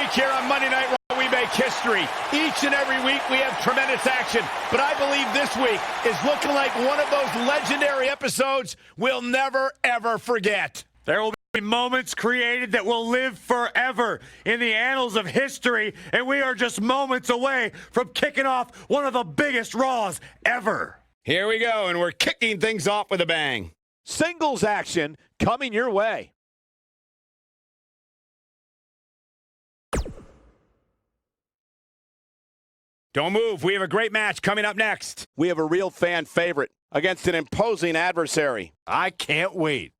week here on Monday Night Raw, we make history. Each and every week we have tremendous action, but I believe this week is looking like one of those legendary episodes we'll never, ever forget. There will be moments created that will live forever in the annals of history, and we are just moments away from kicking off one of the biggest Raws ever. Here we go, and we're kicking things off with a bang. Singles action coming your way. Don't move. We have a great match coming up next. We have a real fan favorite against an imposing adversary. I can't wait.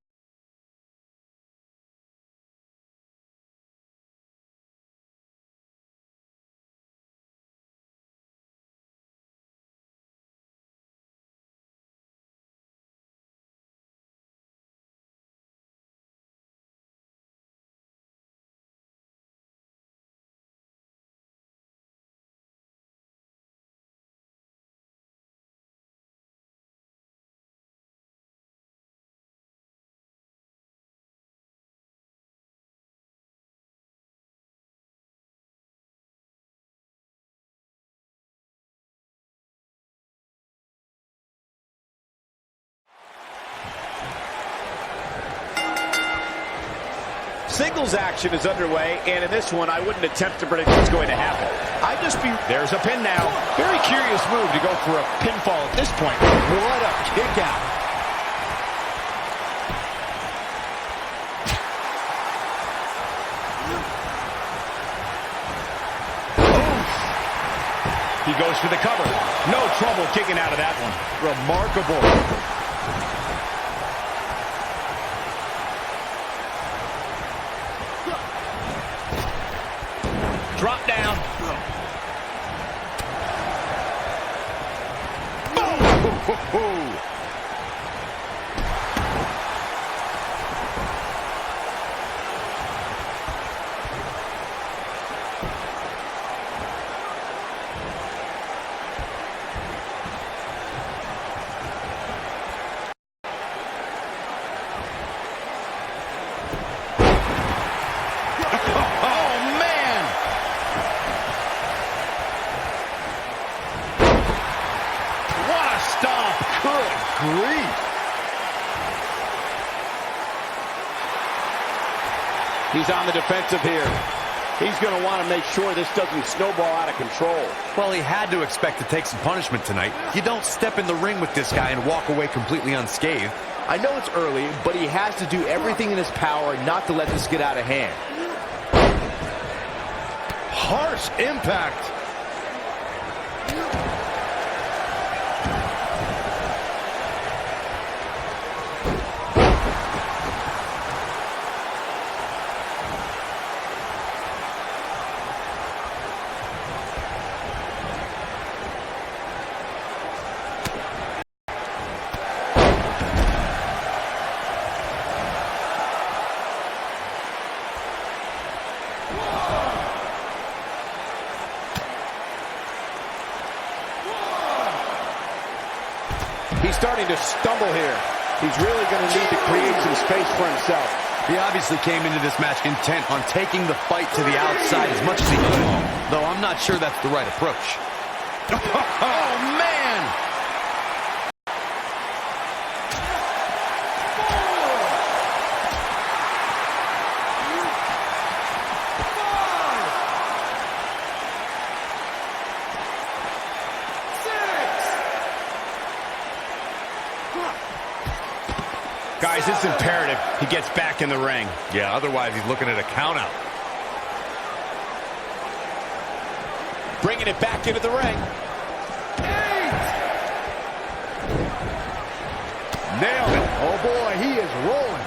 Singles action is underway, and in this one, I wouldn't attempt to predict what's going to happen. There's a pin now. Very curious move to go for a pinfall at this point. What a kick out. He goes for the cover. No trouble kicking out of that one. Remarkable. Drop down. Oh! He's on the defensive here. He's going to want to make sure this doesn't snowball out of control. Well, he had to expect to take some punishment tonight. You don't step in the ring with this guy and walk away completely unscathed. I know it's early, but he has to do everything in his power not to let this get out of hand. Harsh impact. He's starting to stumble here. He's really going to need to create some space for himself. He obviously came into this match intent on taking the fight to the outside as much as he could, though I'm not sure that's the right approach. Oh, man! Guys, it's imperative he gets back in the ring. Yeah, otherwise he's looking at a countout. Bringing it back into the ring. 8! Nailed it. Oh boy, he is rolling.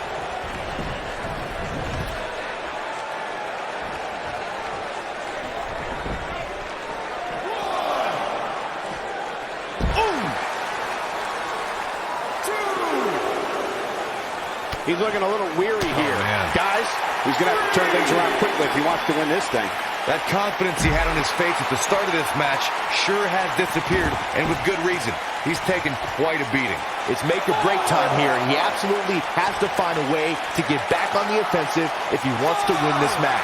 He's looking a little weary here. Guys, he's going to have to turn things around quickly if he wants to win this thing. That confidence he had on his face at the start of this match sure has disappeared, and with good reason. He's taken quite a beating. It's make or break time here, and he absolutely has to find a way to get back on the offensive if he wants to win this match.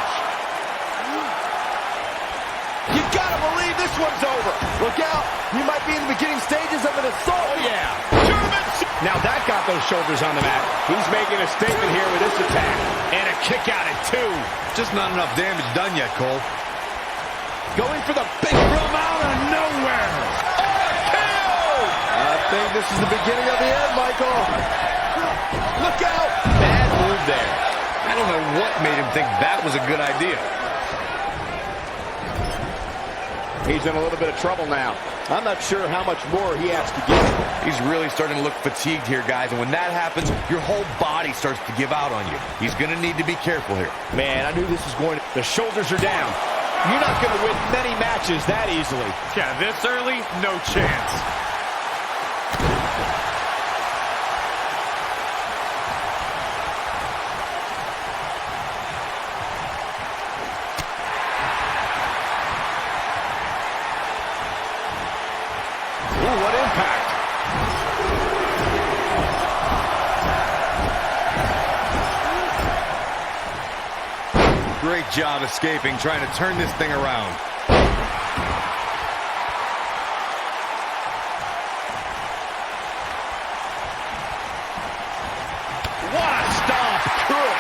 You gotta believe this one's over. Look out. You might be in the beginning stages of an assault. Oh, yeah. German. Now that got those shoulders on the mat. He's making a statement here with this attack. And a kick out at 2. Just not enough damage done yet, Cole. Going for the big from out of nowhere. RKO! I think this is the beginning of the end, Michael. Look out. Bad move there. I don't know what made him think that was a good idea. He's in a little bit of trouble now. I'm not sure how much more he has to give. He's really starting to look fatigued here, guys. And when that happens, your whole body starts to give out on you. He's going to need to be careful here. Man, I knew this was going to... The shoulders are down. You're not going to win many matches that easily. Yeah, this early, no chance. Ooh, what impact. Great job escaping, trying to turn this thing around. What a stomp. Good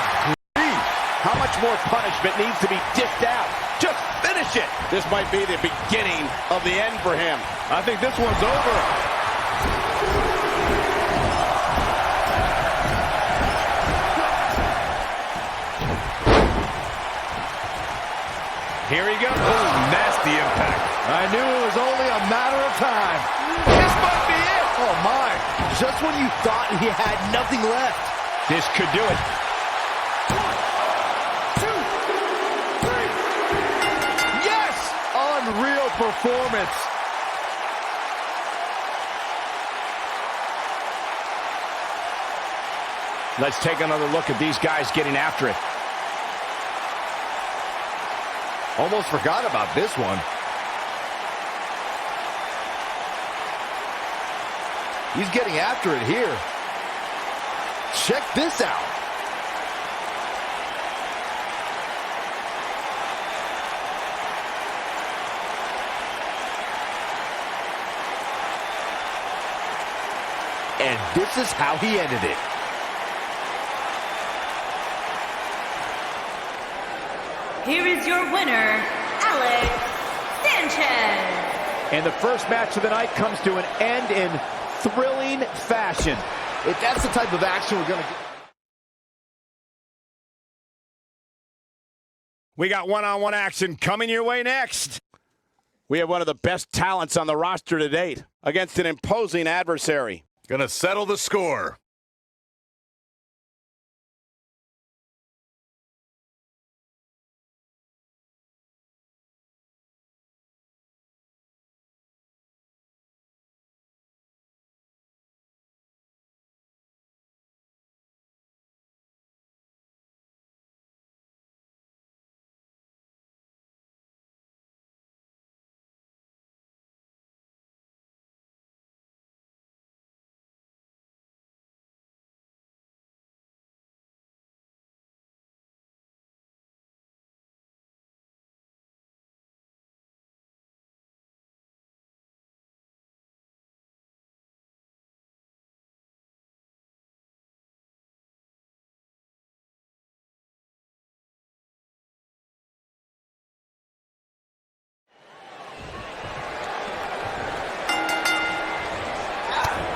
grief. How much more punishment needs to be dished out? Just finish it. This might be the beginning of the end for him. I think this one's over. Here he goes. Oh, nasty impact. I knew it was only a matter of time. This might be it. Oh, my. Just when you thought he had nothing left. This could do it. 1, 2, 3. Yes! Unreal performance. Let's take another look at these guys getting after it. Almost forgot about this one. He's getting after it here. Check this out. And this is how he ended it. Here is your winner, Alex Sanchez. And the first match of the night comes to an end in thrilling fashion. If that's the type of action we're going to get. We got one-on-one action coming your way next. We have one of the best talents on the roster to date against an imposing adversary. Gonna settle the score.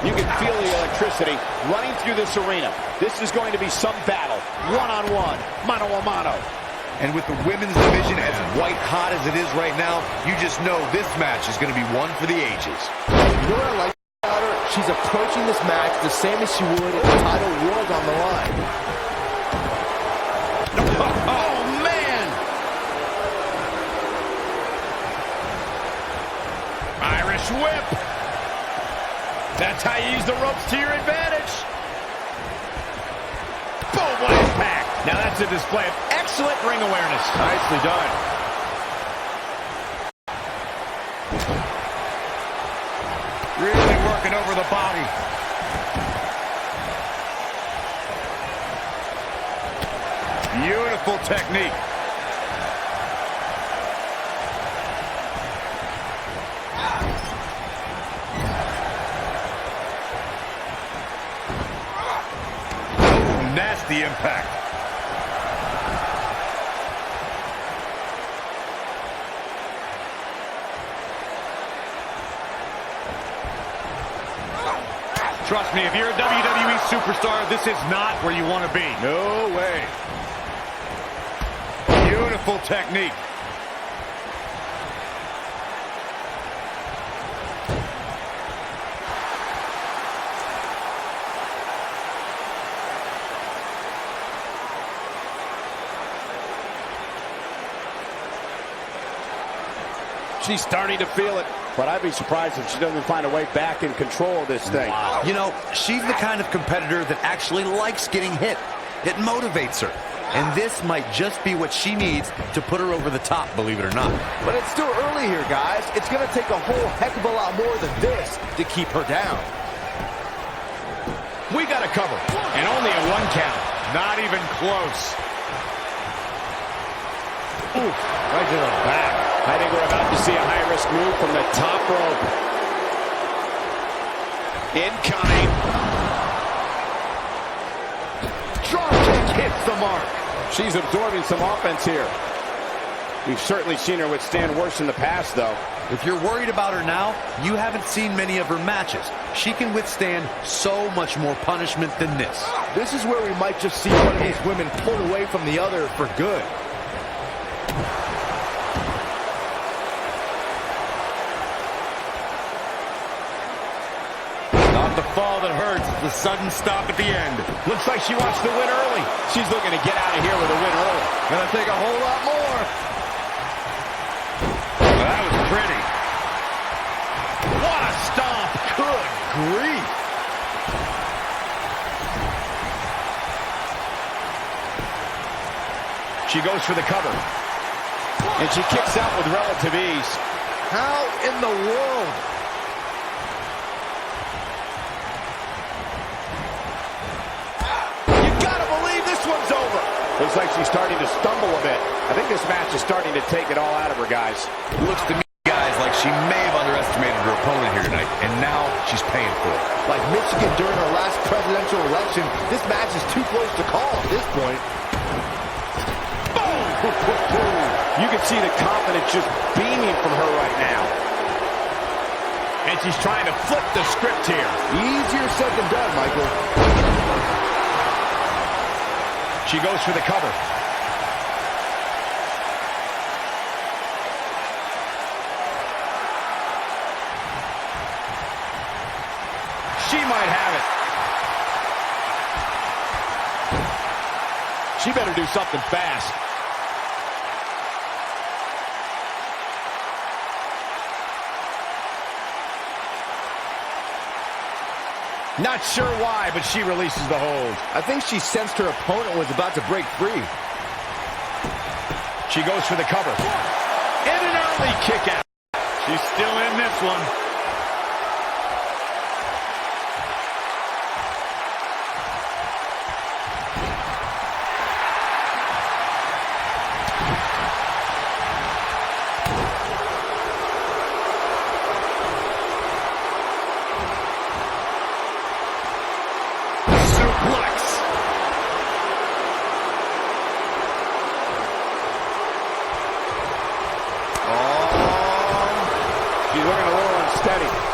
You can feel the electricity running through this arena. This is going to be some battle. One-on-one, mano-a-mano. And with the women's division as white hot as it is right now, you just know this match is going to be one for the ages. You know what I like about her? She's approaching this match the same as she would if the title was on the line. Oh, man! Irish whip. That's how you use the ropes to your advantage. Boom, what impact. Now that's a display of excellent ring awareness. Nicely done. Really working over the body. Beautiful technique. the impact. Trust me, if you're a WWE superstar, this is not where you want to be. No way. Beautiful technique. She's starting to feel it, but I'd be surprised if she doesn't find a way back in control of this thing. Wow. You know, she's the kind of competitor that actually likes getting hit. It motivates her. And this might just be what she needs to put her over the top, believe it or not. But it's still early here, guys. It's going to take a whole heck of a lot more than this to keep her down. We got to cover, and only a 1 count. Not even close. Ooh, right to the back. I think we're about to see a high-risk move from the top rope. Incoming. Drop kick hits the mark. She's absorbing some offense here. We've certainly seen her withstand worse in the past, though. If you're worried about her now, you haven't seen many of her matches. She can withstand so much more punishment than this. This is where we might just see one of these women pull away from the other for good. The fall that hurts, the sudden stop at the end. Looks like she wants to win early. She's looking to get out of here with a win early. Gonna take a whole lot more. Well, that was pretty. What a stomp. Good grief. She goes for the cover. And she kicks out with relative ease. How in the world? One's over. Looks like she's starting to stumble a bit. I think this match is starting to take it all out of her, guys. Looks to me, guys, like she may have underestimated her opponent here tonight, and now she's paying for it. Like Michigan during her last presidential election, this match is too close to call at this point. Boom! You can see the confidence just beaming from her right now. And she's trying to flip the script here. Easier said than done, Michael. She goes for the cover. She might have it. She better do something fast. Not sure why, but she releases the hold. I think she sensed her opponent was about to break free. She goes for the cover. And an early kick out. She's still in this one.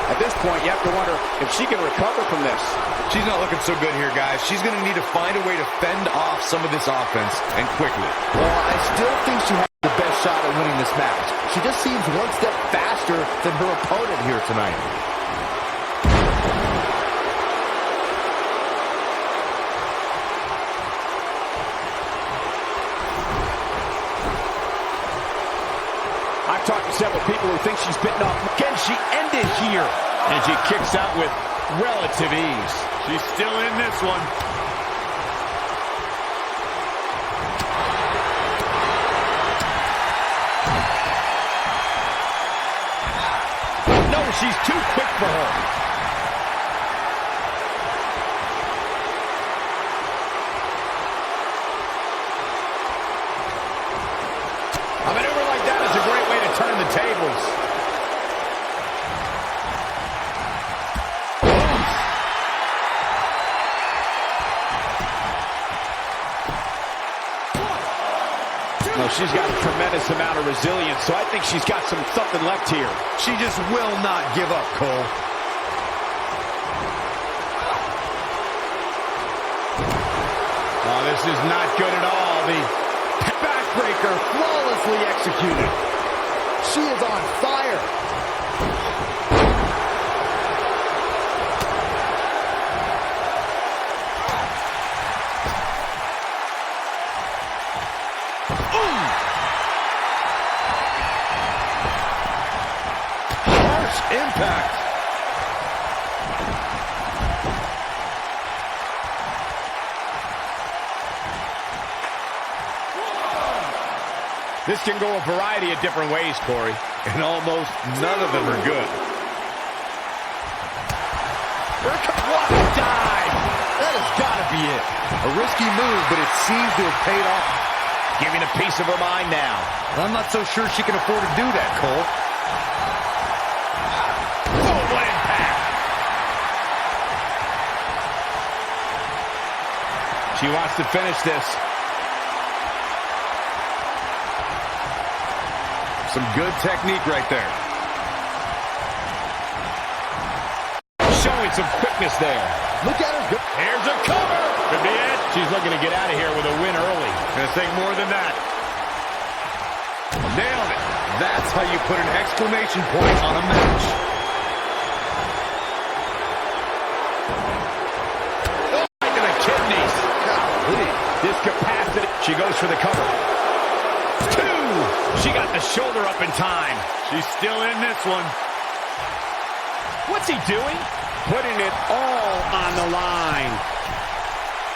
At this point, you have to wonder if she can recover from this. She's not looking so good here, guys. She's going to need to find a way to fend off some of this offense, and quickly. Well, I still think she has the best shot at winning this match. She just seems one step faster than her opponent here tonight. I've talked to several people who think she's bitten off. Can she end it here? And she kicks out with relative ease. She's still in this one. No, she's too quick for her. A maneuver like that is a great way to turn the tables. she's got a tremendous amount of resilience, so I think she's got something left here. She just will not give up, Cole. Oh, this is not good at all. The Backbreaker flawlessly executed. She is on fire. harsh impact. This can go a variety of different ways, Corey, and almost none of them are good. What a dive! That has got to be it. A risky move, but it seems to have paid off. Giving a piece of her mind now. I'm not so sure she can afford to do that, Cole. Oh, what impact! She wants to finish this. Some good technique right there. Showing some quickness there. Look at her go. Here's a cover. Could be it. She's looking to get out of here with a win early. Gonna take more than that. Nailed it. That's how you put an exclamation point on a match. Oh, right to the kidneys. Golly. Discapacity. She goes for the cover. 2. She got the shoulder up in time. She's still in this one. What's he doing? Putting it all on the line.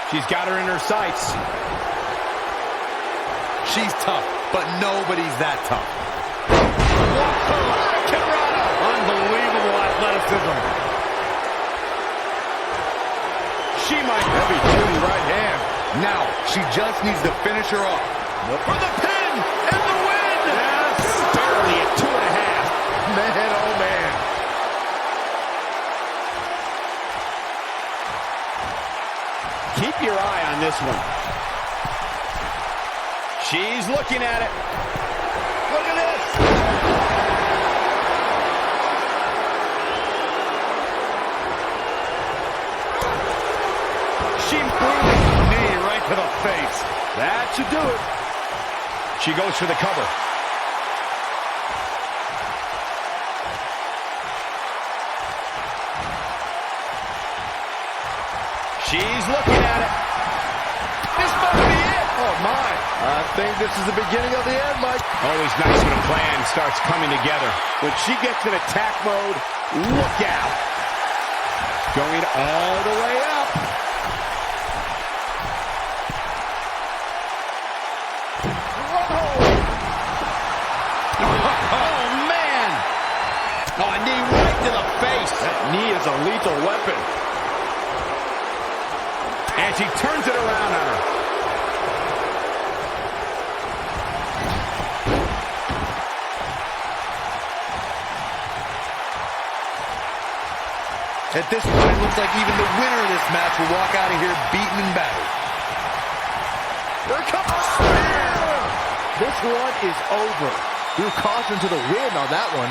She's got her in her sights. She's tough, but nobody's that tough. Unbelievable athleticism. She might have a duty right hand. Now, she just needs to finish her off. For the pin and the win. Yes. Barely at 2.5. Man, oh man. Keep your eye on this one. She's looking at it. Look at this. She moving. Knee right to the face. That should do it. She goes for the cover. She's looking at it. This might be it. Oh my. I think this is the beginning of the end, Mike. Always nice when a plan starts coming together. When she gets in attack mode, look out. Going all the way up. Oh, man. Oh, a knee right to the face. That knee is a lethal weapon. And she turns it around on her. At this point, it looks like even the winner of this match will walk out of here beaten and battered. Here it comes. Spear. This one is over. Threw caution to the wind on that one.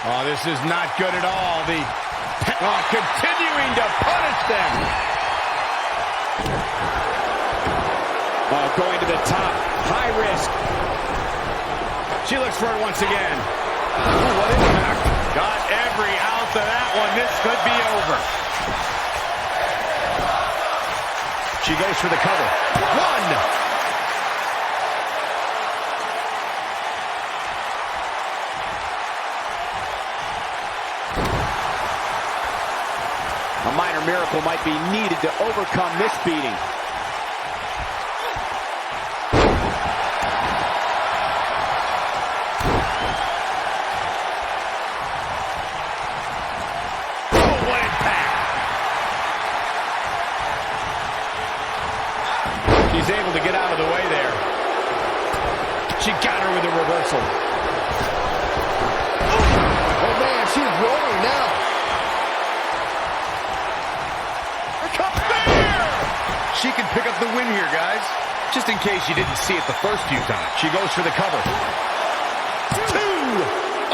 Oh, this is not good at all. Continuing to punish them. Oh, going to the top. High risk. She looks for it once again. Ooh, what impact. Got every ounce of that one. This could be over. She goes for the cover. 1. A minor miracle might be needed to overcome this beating. Oh, what impact! She's able to get out of the way there. She got her with a reversal. Oh man, she's rolling now. She can pick up the win here, guys. Just in case you didn't see it the first few times. She goes for the cover. 2!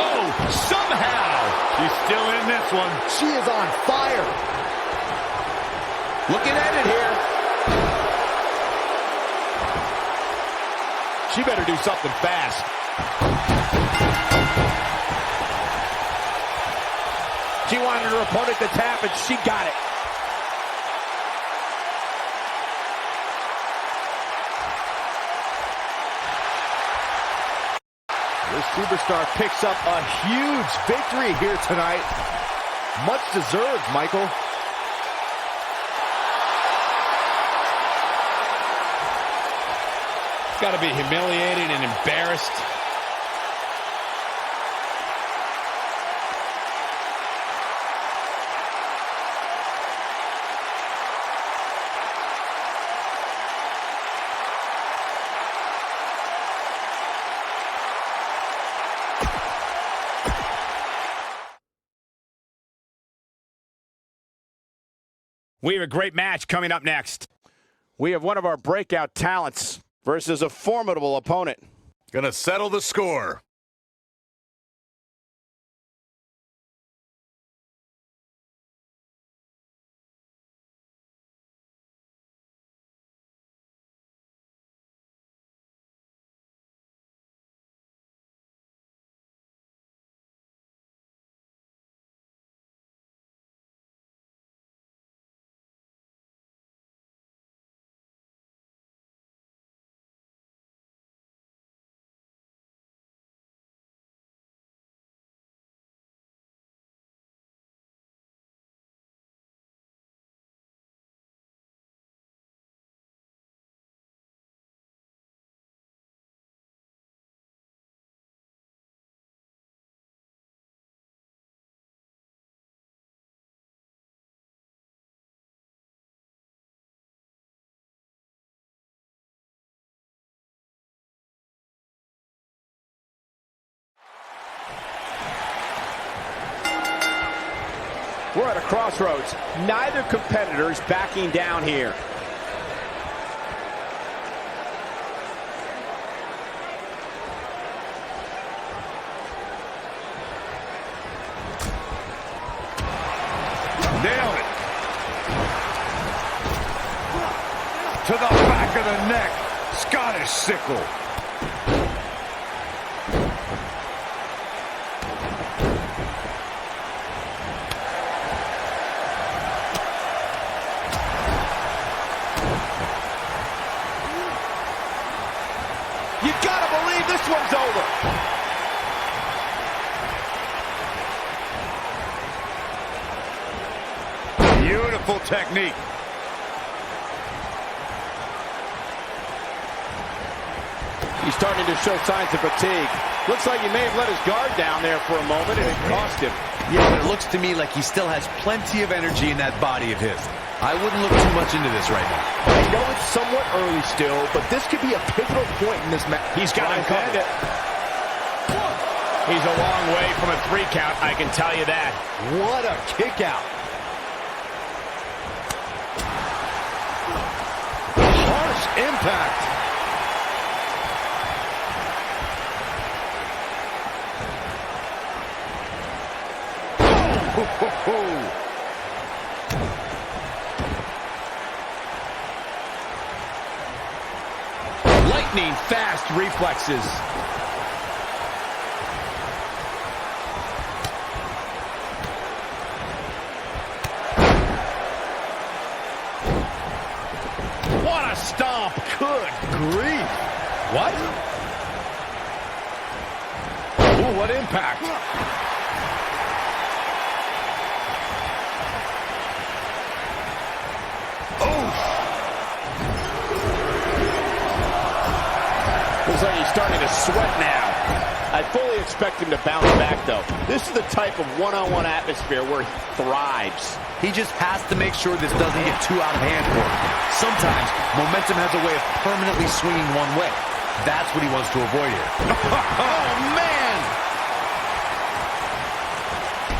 Oh, somehow. She's still in this one. She is on fire. Looking at it here. She better do something fast. She wanted her opponent to tap, and she got it. This superstar picks up a huge victory here tonight. Much deserved, Michael. Got to be humiliated and embarrassed. We have a great match coming up next. We have one of our breakout talents versus a formidable opponent. Gonna settle the score. We're at a crossroads. Neither competitor's backing down here. Nailed it. To the back of the neck. Scottish sickle. You gotta believe this one's over. Beautiful technique. He's starting to show signs of fatigue. Looks like he may have let his guard down there for a moment, and it cost him. Yeah, but it looks to me like he still has plenty of energy in that body of his. I wouldn't look too much into this right now. I know it's somewhat early still, but this could be a pivotal point in this match. He's got him covered. He's a long way from a 3 count, I can tell you that. What a kick out. Harsh impact. Lightning fast reflexes. What a stomp. Good grief. What? Ooh, what impact. Looks like he's starting to sweat now. I fully expect him to bounce back, though. This is the type of one-on-one atmosphere where he thrives. He just has to make sure this doesn't get too out of hand for him. Sometimes, momentum has a way of permanently swinging one way. That's what he wants to avoid here. Oh, man!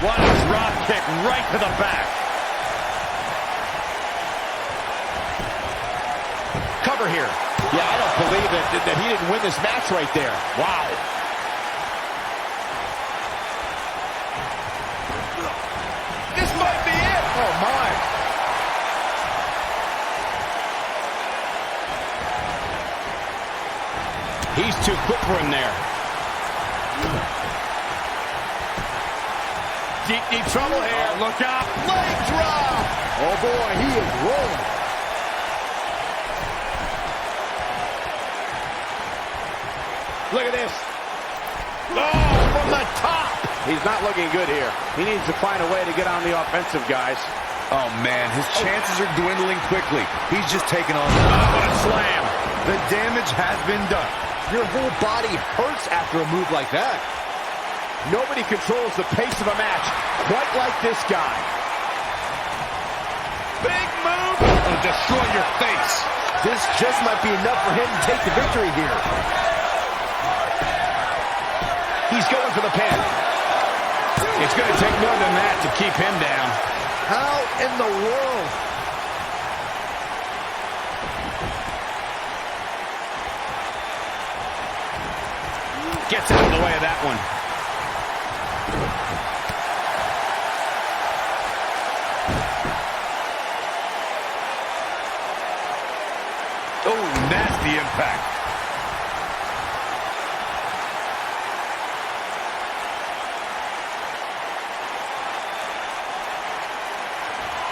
What a drop kick right to the back. cover here. Yeah, I don't believe that he didn't win this match right there. Wow. This might be it. Oh, my. He's too quick for him there. Deep trouble here. Oh, look out. Leg drop. Oh, boy, he is rolling. Look at this. Oh, from the top. He's not looking good here. He needs to find a way to get on the offensive, guys. Oh, man, his chances are dwindling quickly. He's just taking on... Oh, what a slam. The damage has been done. Your whole body hurts after a move like that. Nobody controls the pace of a match quite like this guy. Big move. It'll destroy your face. This just might be enough for him to take the victory here. He's going for the pin. It's going to take more than that to keep him down. How in the world? Gets out of the way of that one. Oh, nasty impact.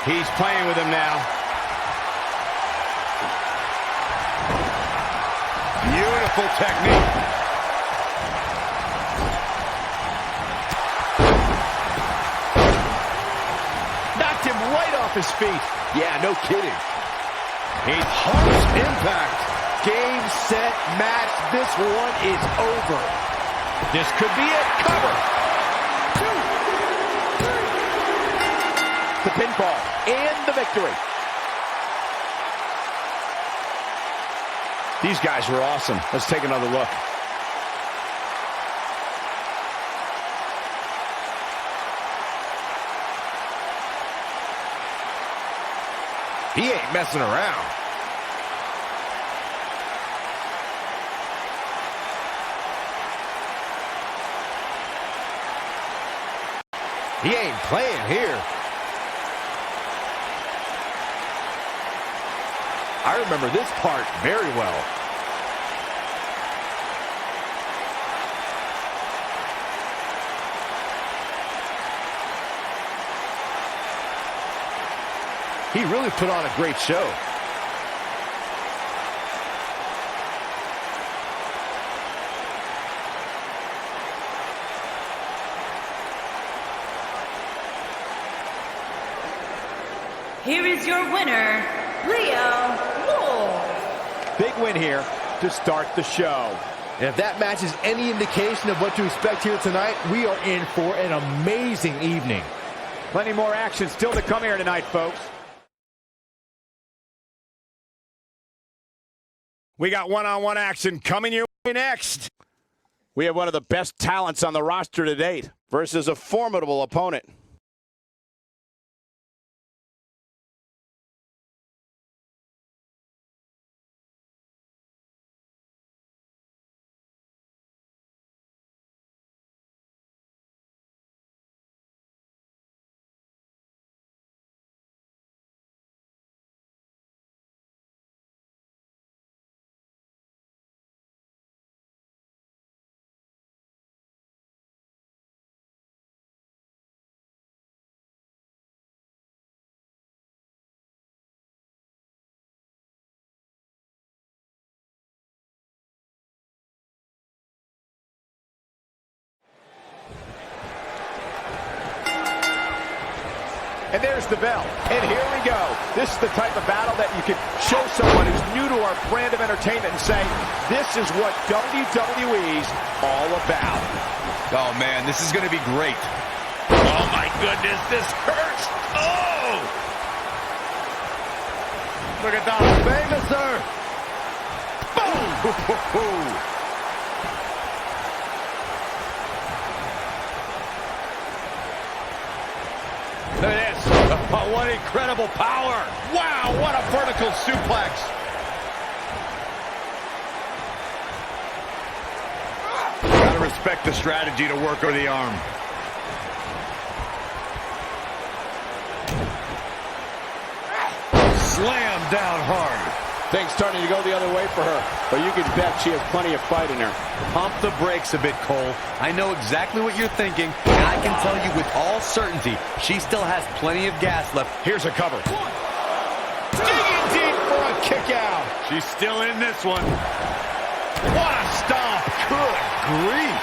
He's playing with him now. Beautiful technique. Knocked him right off his feet. Yeah, no kidding. He's Harsh impact. Game, set, match. This one is over. This could be it. Cover. The pinfall and the victory. These guys were awesome. Let's take another look. He ain't messing around. He ain't playing here. I remember this part very well. He really put on a great show. Here is your winner, Leo Wolf. Big win here to start the show. And if that match is any indication of what to expect here tonight, we are in for an amazing evening. Plenty more action still to come here tonight, folks. We got one-on-one action coming your way next. We have one of the best talents on the roster to date versus a formidable opponent. And there's the bell. And here we go. This is the type of battle that you can show someone who's new to our brand of entertainment and say, this is what WWE's all about. Oh, man, this is going to be great. Oh, my goodness, this hurts. Oh! Look at that. Famous, sir. Boom! Look at this. Oh, what incredible power. Wow, what a vertical suplex. respect the strategy to work over the arm. Slam down hard. Things starting to go the other way for her, but you can bet she has plenty of fight in her. Pump the brakes a bit, Cole. I know exactly what you're thinking, and I can tell you with all certainty, she still has plenty of gas left. Here's a cover. Digging deep for a kick out. She's still in this one. What a stomp. Good grief.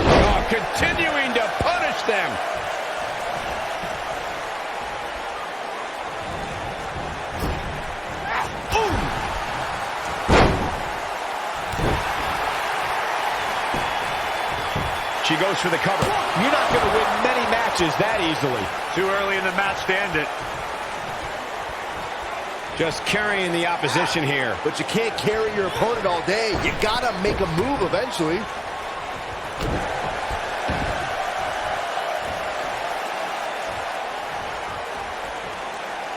Oh, continuing to punish them. She goes for the cover. You're not going to win many matches that easily. Too early in the match to end it. Just carrying the opposition here. But you can't carry your opponent all day. You gotta make a move eventually.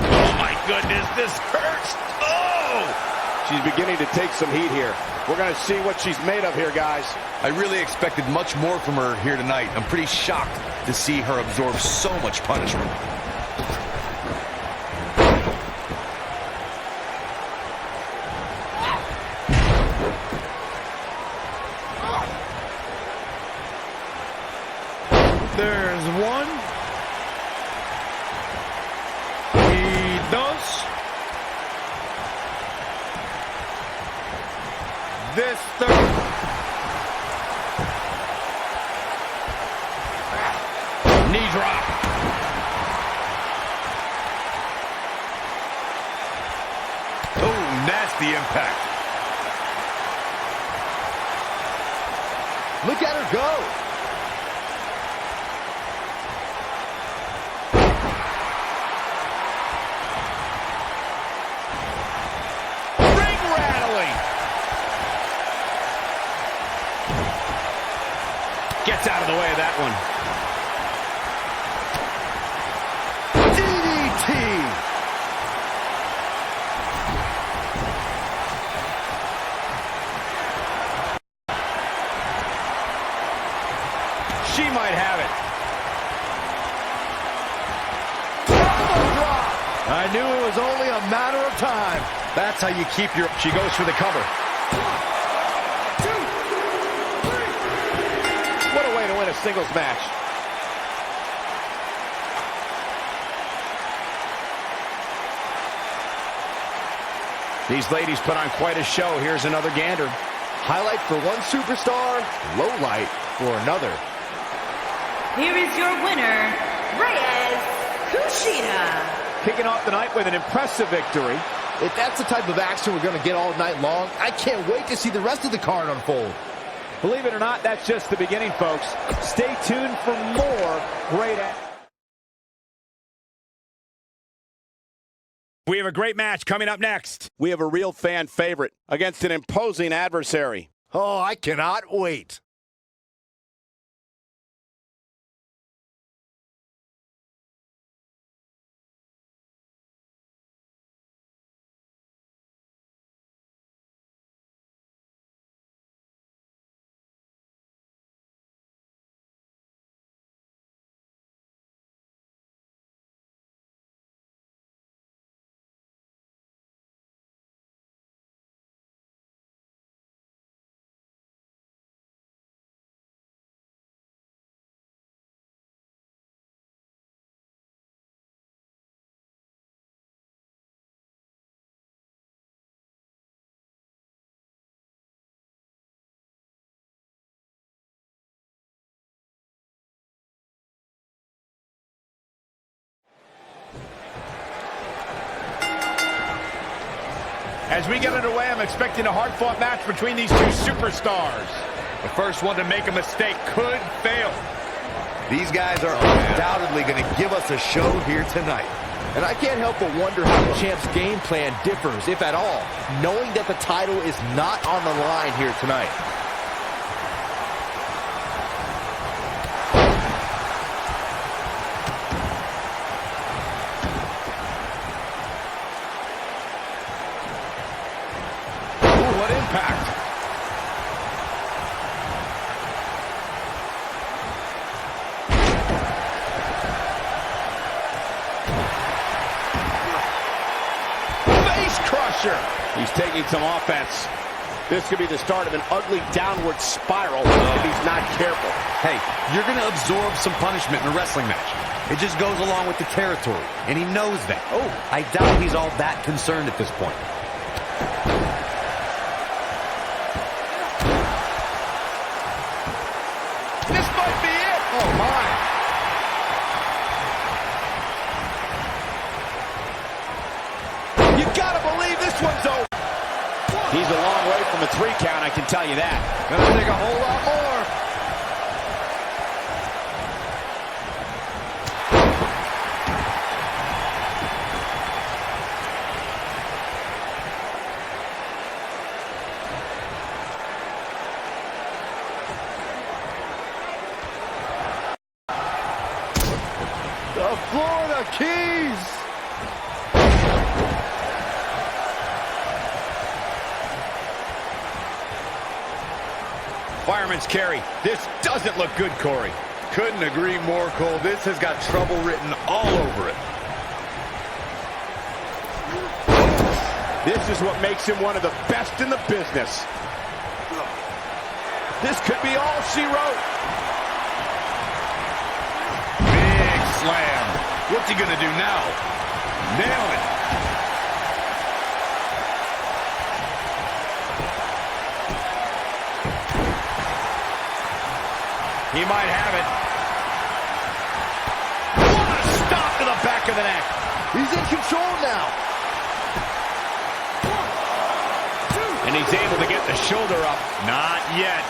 Oh my goodness, this hurts. Oh! She's beginning to take some heat here. We're going to see what she's made of here, guys. I really expected much more from her here tonight. I'm pretty shocked to see her absorb so much punishment. There's one. Y dos. This third. Knee drop. Oh, nasty impact. Look at her go. Ring rattling. Gets out of the way of that one. DDT. She might have it. I knew it was only a matter of time. That's how you keep your... She goes for the cover. What a way to win a singles match. These ladies put on quite a show. Here's another gander. Highlight for one superstar, low light for another. Here is your winner, Reyes Kushida. Kicking off the night with an impressive victory. If that's the type of action we're going to get all night long, I can't wait to see the rest of the card unfold. Believe it or not, that's just the beginning, folks. Stay tuned for more great action. We have a great match coming up next. We have a real fan favorite against an imposing adversary. Oh, I cannot wait. As we get underway, I'm expecting a hard-fought match between these two superstars. The first one to make a mistake could fail. These guys are undoubtedly going to give us a show here tonight. And I can't help but wonder how the champ's game plan differs, if at all, knowing that the title is not on the line here tonight. Ooh, what impact. pressure. He's taking some offense. This could be the start of an ugly downward spiral if he's not careful. Hey, you're going to absorb some punishment in a wrestling match. It just goes along with the territory, and he knows that. Oh, I doubt he's all that concerned at this point. This might be it. Oh, my. You got to believe this one's over. He's a long way from a 3 count, I can tell you that. Gonna take a whole lot more. The Florida Keys. Fireman's carry. This doesn't look good, Corey. Couldn't agree more, Cole. This has got trouble written all over it. This is what makes him one of the best in the business. This could be all she wrote. Big slam. What's he going to do now? Nailed it. He might have it. What a stop to the back of the neck. He's in control now. And he's able to get the shoulder up. Not yet.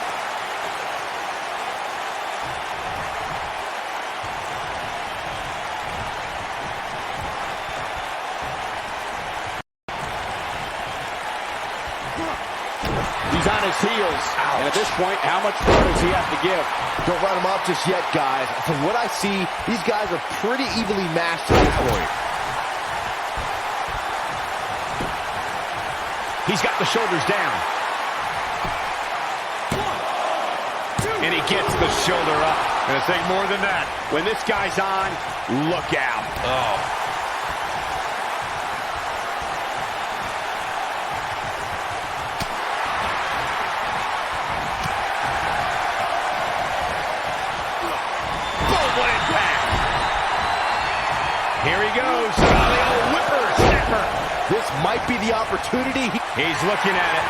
He's on his heels. And at this point, how much more does he have to give? Don't run him off just yet, guys. From what I see, these guys are pretty evenly matched at this point. He's got the shoulders down. And he gets the shoulder up. Gonna take more than that. When this guy's on, look out. Oh. Here he goes. Oh, the old whipper-snapper. This might be the opportunity. He's looking at it.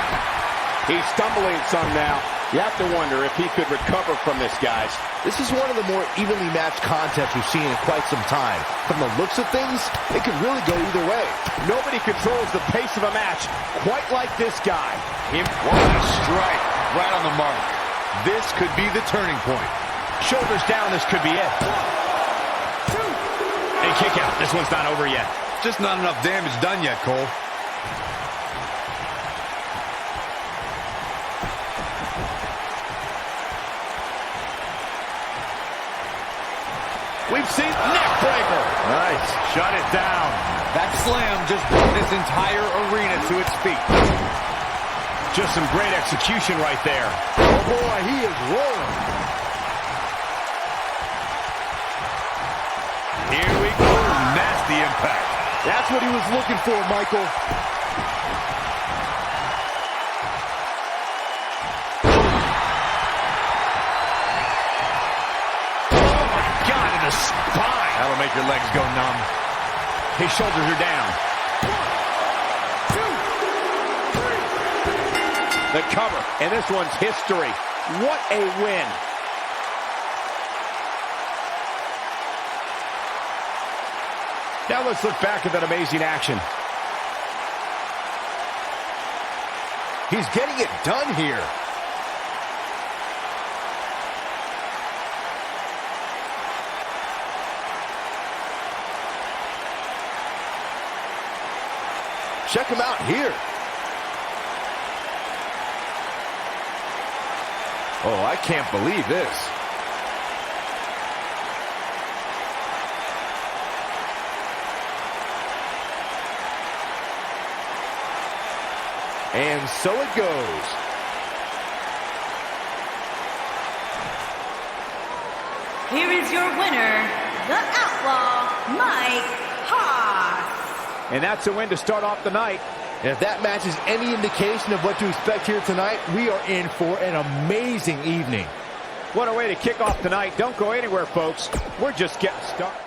He's stumbling some now. You have to wonder if he could recover from this, guys. This is one of the more evenly matched contests we've seen in quite some time. From the looks of things, it could really go either way. Nobody controls the pace of a match quite like this guy. What a strike. Right on the mark. This could be the turning point. Shoulders down, this could be it. And kick out. This one's not over yet. Just not enough damage done yet, Cole. We've seen neck breaker. Nice. Shut it down. That slam just brought this entire arena to its feet. Just some great execution right there. Oh, boy, he is rolling. Here we go. Nasty impact. That's what he was looking for, Michael. Oh, my God, in the spine. That'll make your legs go numb. His shoulders are down. 1, 2, 3. The cover, and this one's history. What a win. Now let's look back at that amazing action. He's getting it done here. Check him out here. Oh, I can't believe this. And so it goes. Here is your winner, the Outlaw, Mike Haas. And that's a win to start off the night. And if that match is any indication of what to expect here tonight, we are in for an amazing evening. What a way to kick off tonight. Don't go anywhere, folks. We're just getting started.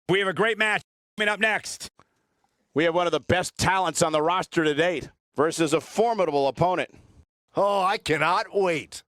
We have a great match coming up next. We have one of the best talents on the roster to date versus a formidable opponent. Oh, I cannot wait.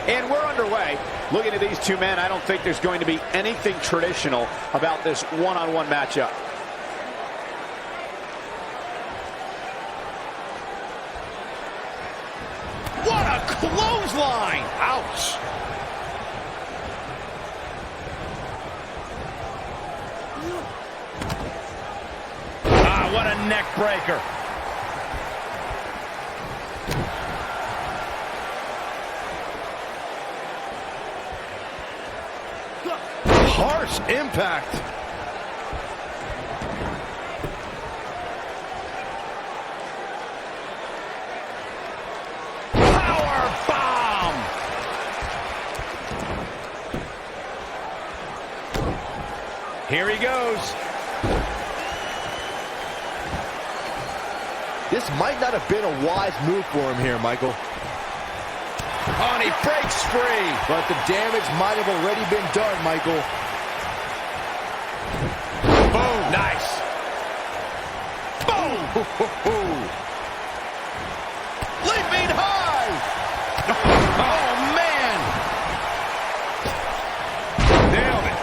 And we're underway. Looking at these two men, I don't think there's going to be anything traditional about this one-on-one matchup. What a clothesline! Ouch! Ah, what a neck breaker. Harsh impact. Power bomb! Here he goes. This might not have been a wise move for him here, Michael. Oh, and he breaks free. But the damage might have already been done, Michael. Boom. Nice. Boom. Leaping high. Oh, man. Nailed it.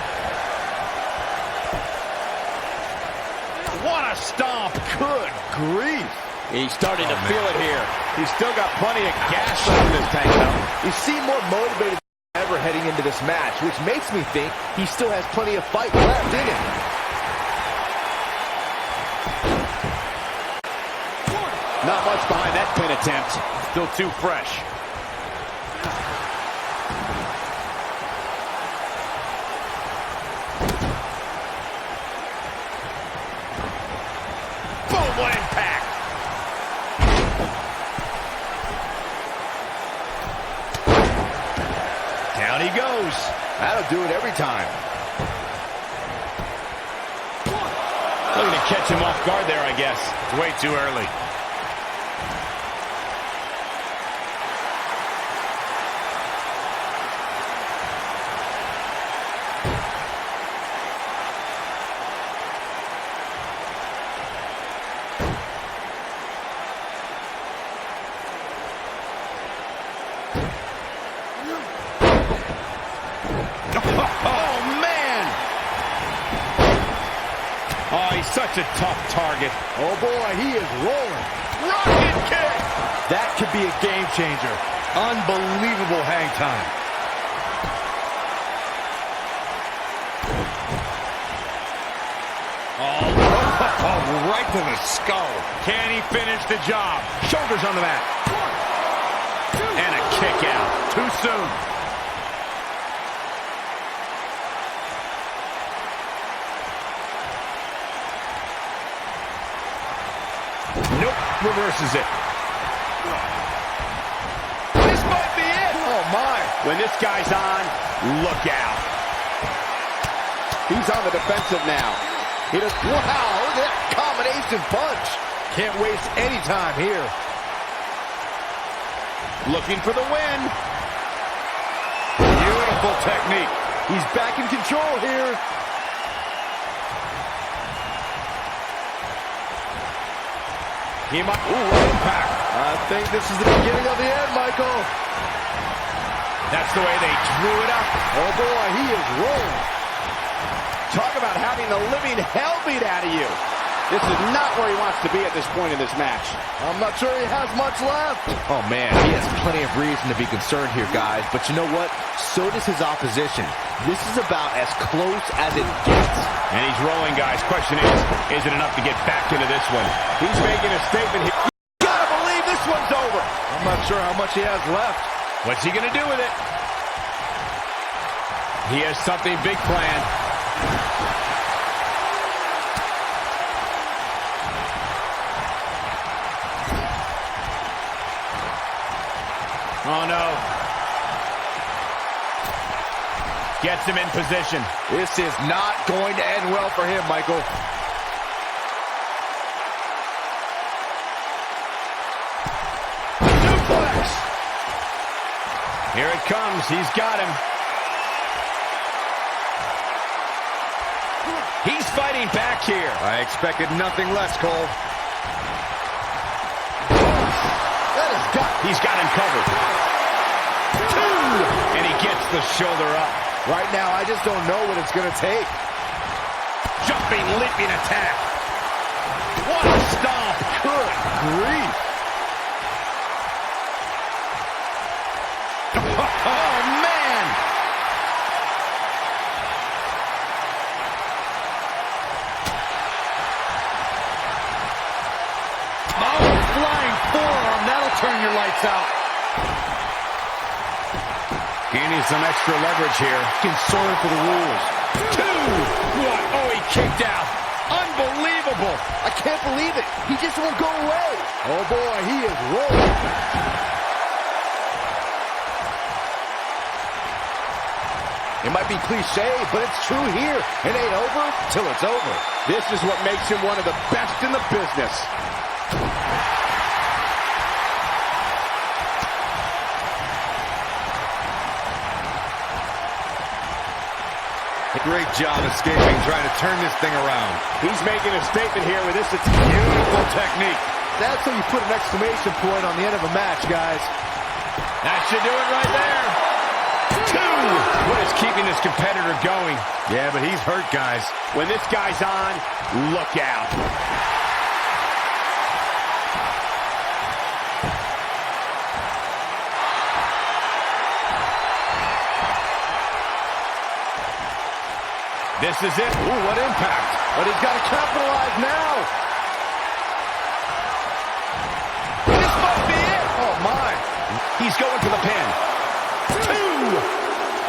What a stomp. Good grief. He's starting to feel it here. He's still got plenty of gas left in this tank, though. He seemed more motivated than ever heading into this match, which makes me think he still has plenty of fight left in him. Not much behind that pin attempt. Still too fresh. Boom, what impact. Down he goes. That'll do it every time. Looking to catch him off guard there, I guess. It's way too early. Oh, he's such a tough target. Oh, boy, he is rolling. Rocket kick! That could be a game changer. Unbelievable hang time. Oh, right to the skull. Can he finish the job? Shoulders on the mat. And a kick out. Too soon. Nope, reverses it. This might be it. Oh, my. When this guy's on, look out. He's on the defensive now. He does, wow, look at that combination punch. Can't waste any time here. Looking for the win. Beautiful technique. He's back in control here. He might. Ooh, what impact. I think this is the beginning of the end, Michael. That's the way they drew it up. Oh, boy, he is rolling. Talk about having the living hell beat out of you. This is not where he wants to be at this point in this match. I'm not sure he has much left. Oh, man, he has plenty of reason to be concerned here, guys. But you know what? So does his opposition. This is about as close as it gets. And he's rolling, guys. Question is it enough to get back into this one? He's making a statement here. You gotta believe this one's over. I'm not sure how much he has left. What's he going to do with it? He has something big planned. Oh, no. Gets him in position. This is not going to end well for him, Michael. Suplex. Here it comes. He's got him. He's fighting back here. I expected nothing less, Cole. He's got him covered. Two! And he gets the shoulder up. Right now, I just don't know what it's going to take. Jumping, leaping attack. What a stomp. Good grief. Oh, man. Oh, flying forearm. That'll turn your lights out. Gaining some extra leverage here. Concerned for the rules. Two! What? Oh, he kicked out. Unbelievable. I can't believe it. He just won't go away. Oh, boy, he is rolling. It might be cliche, but it's true here. It ain't over till it's over. This is what makes him one of the best in the business. Great job escaping, trying to turn this thing around. He's making a statement here with this. It's Beautiful technique. That's how you put an exclamation point on the end of a match, guys. That should do it right there. Two! What is keeping this competitor going? Yeah, but he's hurt, guys. when this guy's on, look out. This is it. Ooh, what impact. But he's got to capitalize now. This must be it. Oh, my. He's going for the pin. Two.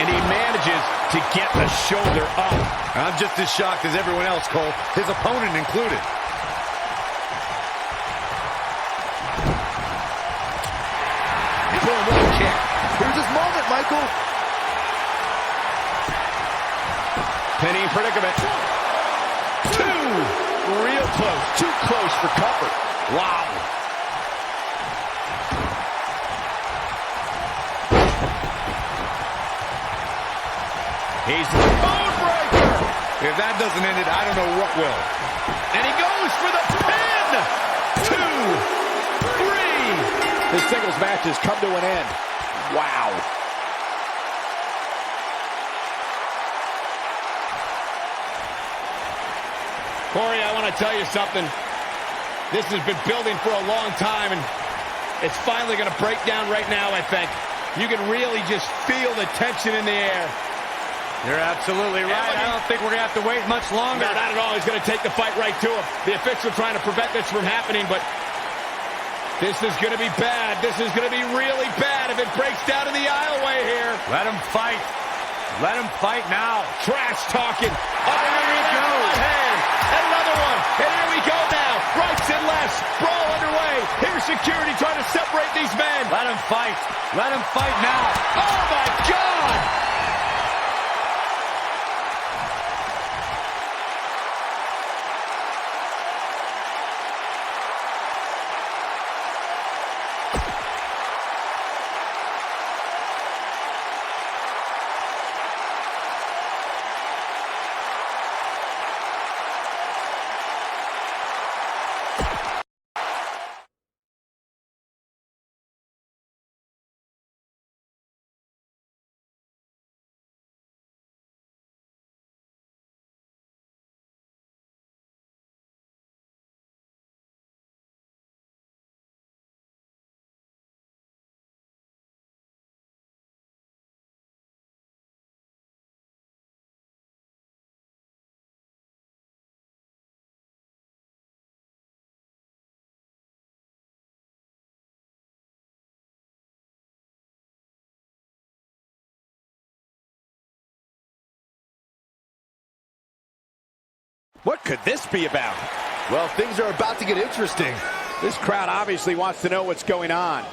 And he manages to get the shoulder up. I'm just as shocked as everyone else, Cole. His opponent included. Boom, what a kick. Here's his moment, Michael. Pinning predicament. Two. Real close. Too close for comfort. Wow. He's the bone breaker. If that doesn't end it, I don't know what will. And he goes for the pin. 2, 3. This singles match has come to an end. Wow. Corey, I want to tell you something. This has been building for a long time, and it's finally going to break down right now, I think. You can really just feel the tension in the air. You're absolutely right. I don't think we're going to have to wait much longer. No, not at all. He's going to take the fight right to him. The official trying to prevent this from happening, but this is going to be bad. This is going to be really bad if it breaks down in the aisleway here. Let him fight. Let him fight now. Trash talking. Oh, There he goes. right hand. And another one. And here we go now. Rights and lefts. Brawl underway. Here's security trying to separate these men. Let him fight. Let him fight now. Oh, my God. What could this be about? Well, things are about to get interesting. This crowd obviously wants to know what's going on.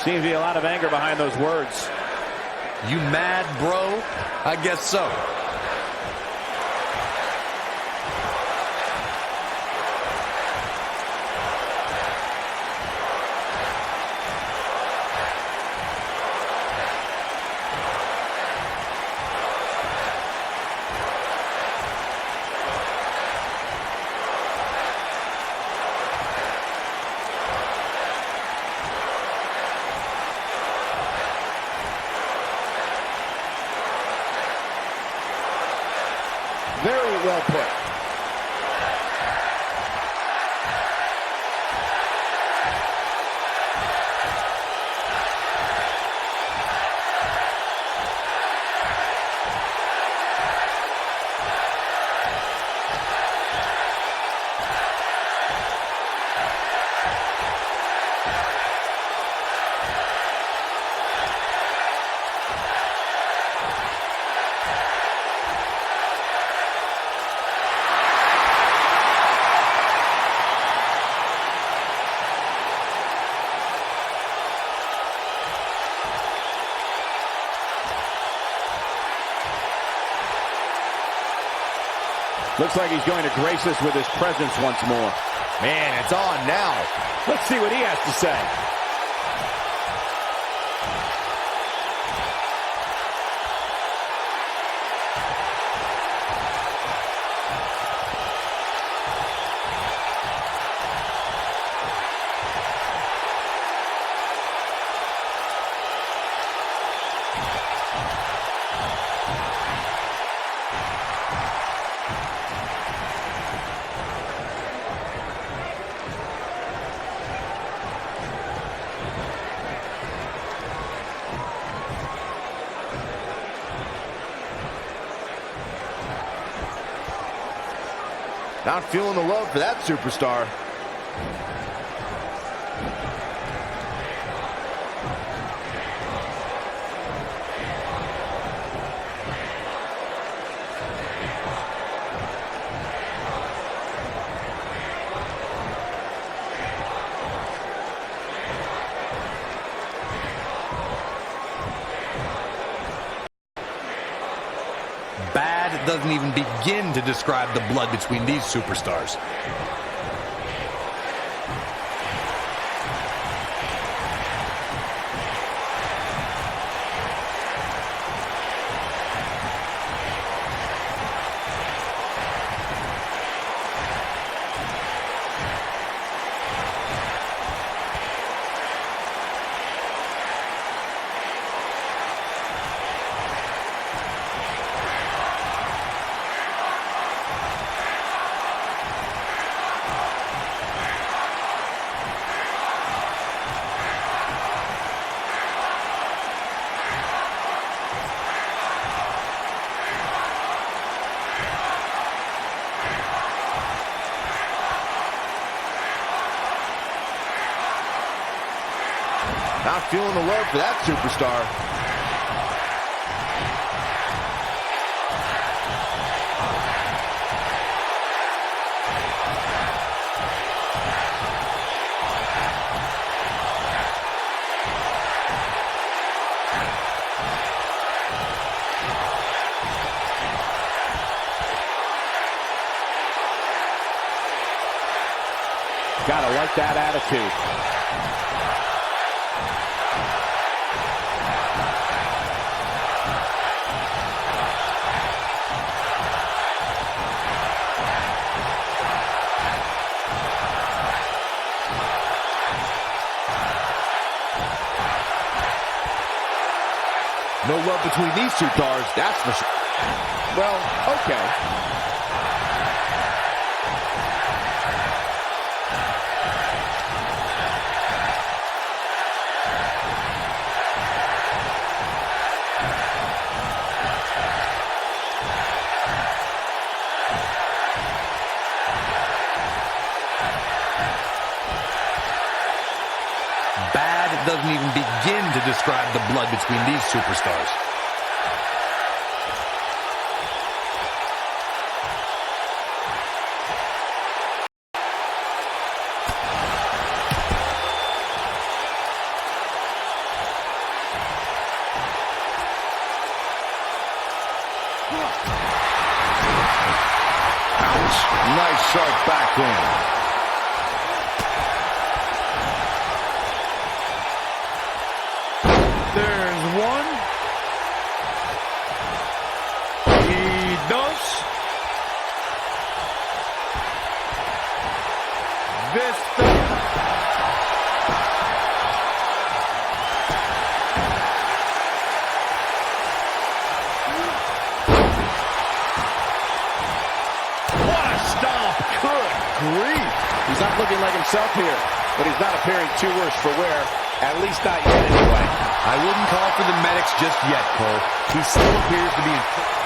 Seems to be a lot of anger behind those words. You mad, bro? I guess so. Very well put. Looks like he's going to grace us with his presence once more. Man, it's on now. Let's see what he has to say. Not feeling the love for that superstar. Bad doesn't even begin to describe the blood between these superstars. Not feeling the love for that superstar. Gotta like that attitude. no love between these two stars, that's for sure. Well, okay. Bad doesn't even begin to describe the blood between these superstars. Ouch. Nice sharp backhand. There's one. Y dos. Vista. What a stomp. Good grief. He's not looking like himself here, but he's not appearing too worse for wear. At least not yet, anyway. I wouldn't call for the medics just yet, Cole. He still appears to be in...